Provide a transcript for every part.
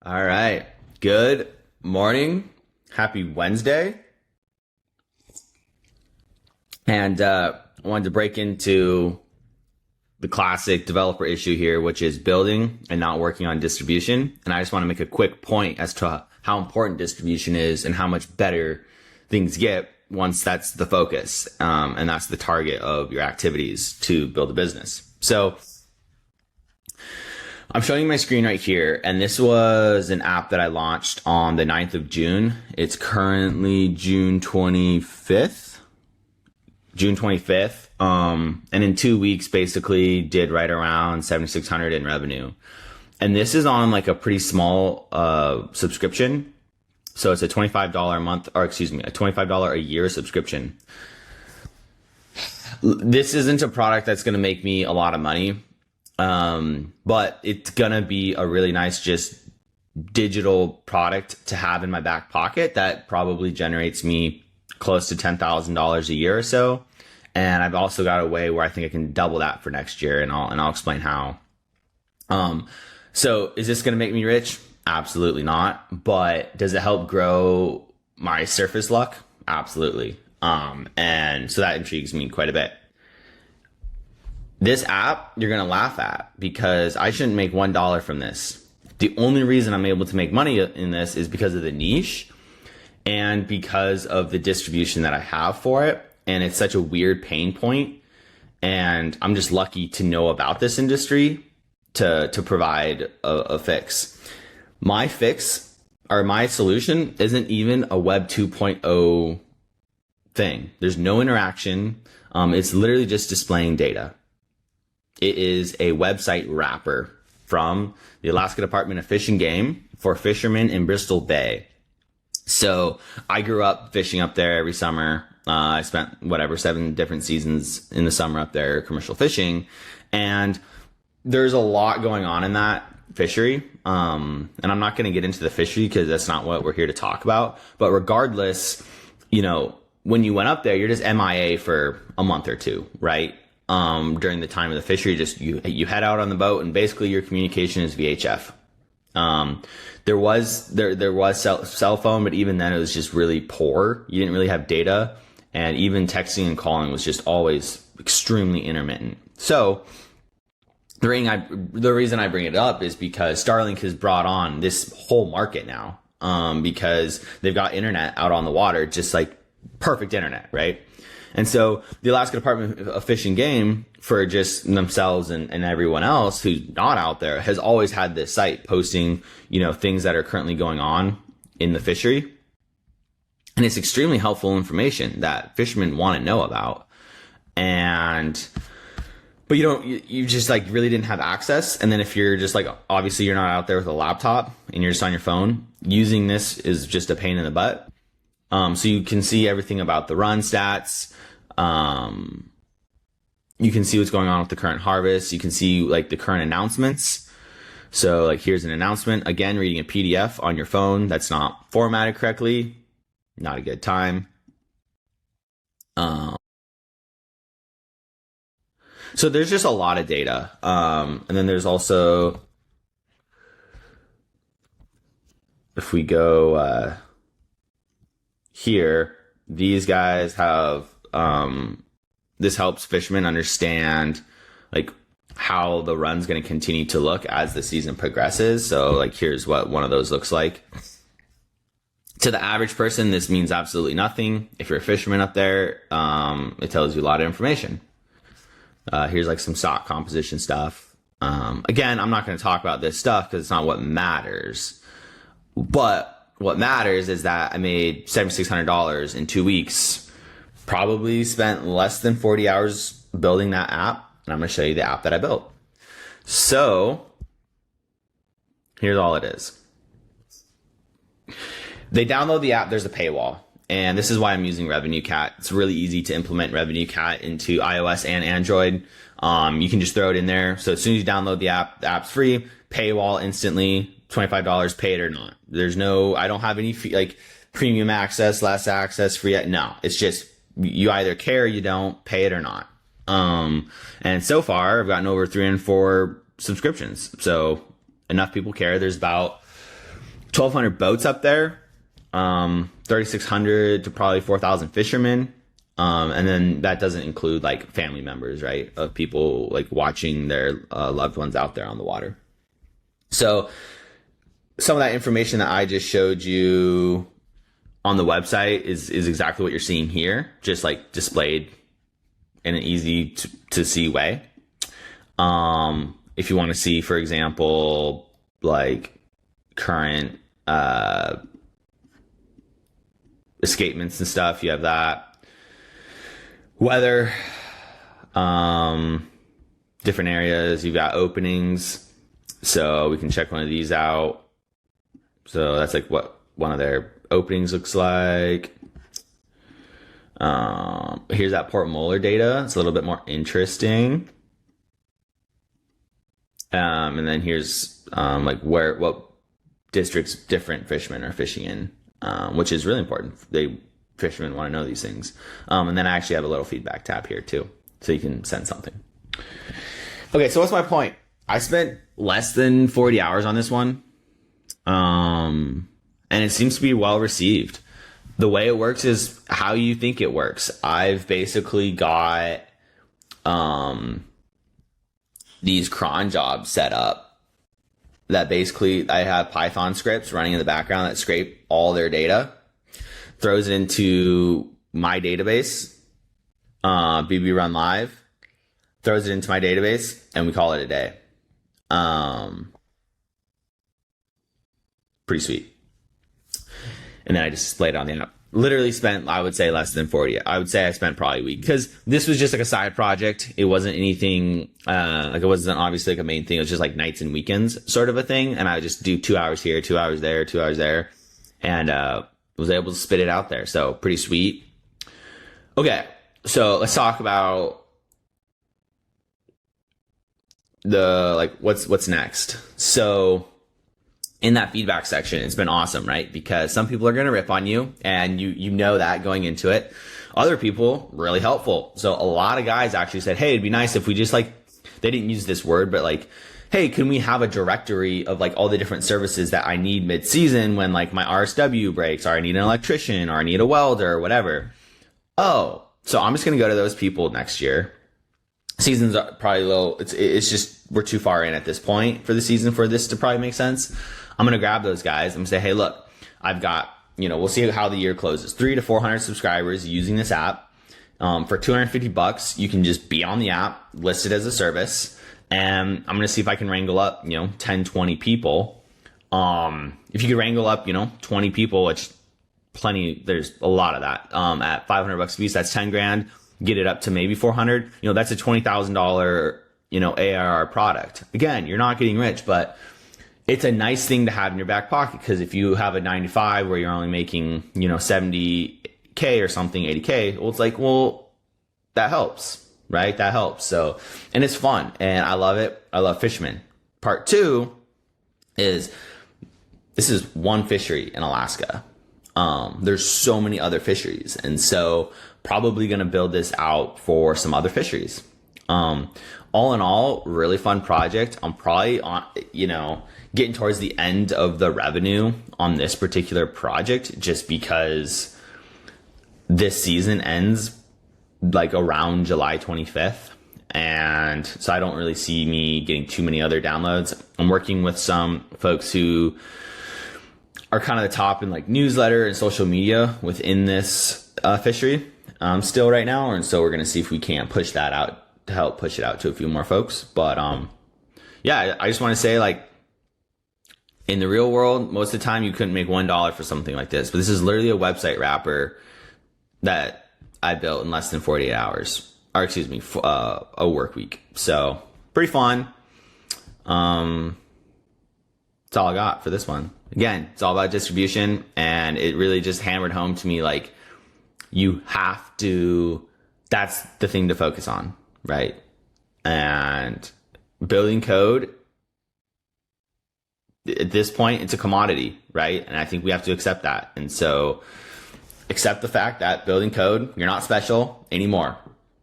All right. Good morning. Happy Wednesday. And I wanted to break into the classic developer issue here, which is building and not working on distribution. And I just want to make a quick point as to how important distribution is and how much better things get once that's the focus. And that's the target of your activities to build a business. So I'm showing you my screen right here, and this was an app that I launched on the 9th of June. It's currently June 25th. And in 2 weeks, basically did right around 7,600 in revenue. And this is on like a pretty small subscription. So it's a $25 a month, or excuse me, a $25 a year subscription. This isn't a product that's going to make me a lot of money. But it's gonna be a really nice just digital product to have in my back pocket that probably generates me close to $10,000 a year or so. And I've also got a way where I think I can double that for next year, and I'll explain how. So is this gonna make me rich? Absolutely not. But does it help grow my surface luck? Absolutely. And so that intrigues me quite a bit. This app, you're going to laugh at because I shouldn't make $1 from this. The only reason I'm able to make money in this is because of the niche and because of the distribution that I have for it. And it's such a weird pain point. And I'm just lucky to know about this industry to provide a fix. My fix or my solution isn't even a Web 2.0 thing. There's no interaction. It's literally just displaying data. It is a website wrapper from the Alaska Department of Fish and Game for fishermen in Bristol Bay. So I grew up fishing up there every summer. I spent 7 different seasons in the summer up there commercial fishing. And there's a lot going on in that fishery. And I'm not going to get into the fishery because that's not what we're here to talk about. But regardless, when you went up there, you're just MIA for a month or two, right? During the time of the fishery, just you head out on the boat and basically your communication is VHF. There was cell phone, but even then it was just really poor. You didn't really have data, and even texting and calling was just always extremely intermittent. So the reason I bring it up is because Starlink has brought on this whole market now, because they've got internet out on the water, just like perfect internet, right? And so the Alaska Department of Fish and Game, for just themselves and everyone else who's not out there, has always had this site posting, things that are currently going on in the fishery. And it's extremely helpful information that fishermen want to know about. But you just like really didn't have access. And then if you're just like, obviously you're not out there with a laptop and you're just on your phone, using this is just a pain in the butt. So you can see everything about the run stats. You can see what's going on with the current harvest. You can see like the current announcements. So like here's an announcement. Again, reading a PDF on your phone that's not formatted correctly. Not a good time. So there's just a lot of data. And then there's also, if we go, here, these guys have, this helps fishermen understand like how the run's going to continue to look as the season progresses. So like, here's what one of those looks like. To the average person, this means absolutely nothing. If you're a fisherman up there, it tells you a lot of information. Here's like some stock composition stuff. Again, I'm not going to talk about this stuff because it's not what matters. But what matters is that I made $7,600 in 2 weeks. Probably spent less than 40 hours building that app. And I'm going to show you the app that I built. So here's all it is. They download the app. There's a paywall. And this is why I'm using Revenue Cat. It's really easy to implement Revenue Cat into iOS and Android. You can just throw it in there. So as soon as you download the app's free, paywall instantly, $25, pay it or not. I don't have any fee, like premium access, less access, free. No, it's just you either care or you don't, pay it or not. And so far I've gotten over 304 subscriptions. So enough people care. There's about 1,200 boats up there, 3,600 to probably 4,000 fishermen. And then that doesn't include like family members, right? Of people like watching their loved ones out there on the water. So some of that information that I just showed you on the website is exactly what you're seeing here, just like displayed in an easy to see way. If you want to see, for example, like current escapements and stuff, you have that. Weather, different areas, you've got openings, so we can check one of these out. So that's like what one of their openings looks like. Here's that Port Molar data. It's a little bit more interesting. And then here's like what districts different fishermen are fishing in, which is really important. Fishermen want to know these things. And then I actually have a little feedback tab here too, so you can send something. Okay, so what's my point? I spent less than 40 hours on this one. And it seems to be well received. The way it works is how you think it works. I've basically got these cron jobs set up that basically I have Python scripts running in the background that scrape all their data, throws it into my database, BB Run Live, throws it into my database, and we call it a day. Pretty sweet. And then I just displayed it on the app. Literally spent, I would say, less than 40. I would say I spent probably a week, because this was just like a side project. It wasn't anything, like it wasn't obviously like a main thing. It was just like nights and weekends sort of a thing. And I would just do 2 hours here, 2 hours there, 2 hours there. And, was able to spit it out there. So pretty sweet. Okay. So let's talk about the, like, what's next. So in that feedback section, it's been awesome, right? Because some people are going to rip on you, and you know that going into it. Other people, really helpful. So a lot of guys actually said, hey, it'd be nice if we just like, they didn't use this word, but like, hey, can we have a directory of like all the different services that I need mid-season when like my RSW breaks, or I need an electrician, or I need a welder, or whatever. Oh, so I'm just going to go to those people next year. Season's probably low. It's just, we're too far in at this point for the season for this to probably make sense. I'm going to grab those guys. I'm going to say, hey, look, I've got, we'll see how the year closes. 300 to 400 subscribers using this app. For $250, you can just be on the app, listed as a service. And I'm going to see if I can wrangle up, 10, 20 people. If you could wrangle up, 20 people, which plenty, there's a lot of that. At $500 a piece, that's 10 grand. Get it up to maybe 400. That's a $20,000, ARR product. Again, you're not getting rich, but it's a nice thing to have in your back pocket, because if you have a 95 where you're only making, 70K or something, 80K, well, it's like, well, that helps. Right? That helps. So, and it's fun, and I love it. I love fishermen. Part 2 is, this is one fishery in Alaska. There's so many other fisheries. And so probably going to build this out for some other fisheries. All in all, really fun project. I'm probably on, getting towards the end of the revenue on this particular project, just because this season ends like around July 25th. And so I don't really see me getting too many other downloads. I'm working with some folks who are kind of the top in like newsletter and social media within this fishery still right now. And so we're going to see if we can't push that out to help push it out to a few more folks. But yeah, I just want to say, like, in the real world, most of the time you couldn't make $1 for something like this. But this is literally a website wrapper that I built in less than 48 hours, or excuse me, a work week. So pretty fun. That's all I got for this one. Again, it's all about distribution, and it really just hammered home to me, like, you have to, that's the thing to focus on, right? And building code, at this point, it's a commodity, right? And I think we have to accept that. And so accept the fact that building code, you're not special anymore.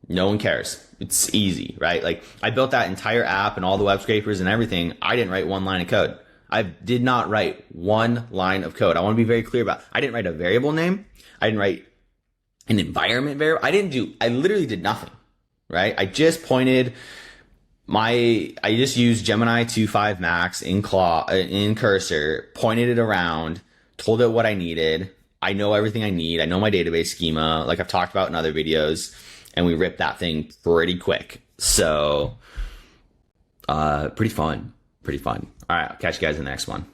No one cares. It's easy, right? Like, I built that entire app and all the web scrapers and everything. I didn't write one line of code. I did not write one line of code. I want to be very clear about it. I didn't write a variable name. I didn't write an environment variable. I literally did nothing, right? I just used Gemini 2.5 Max in Cursor, pointed it around, told it what I needed. I know everything I need. I know my database schema, like I've talked about in other videos, and we ripped that thing pretty quick. So, pretty fun. All right. I'll catch you guys in the next one.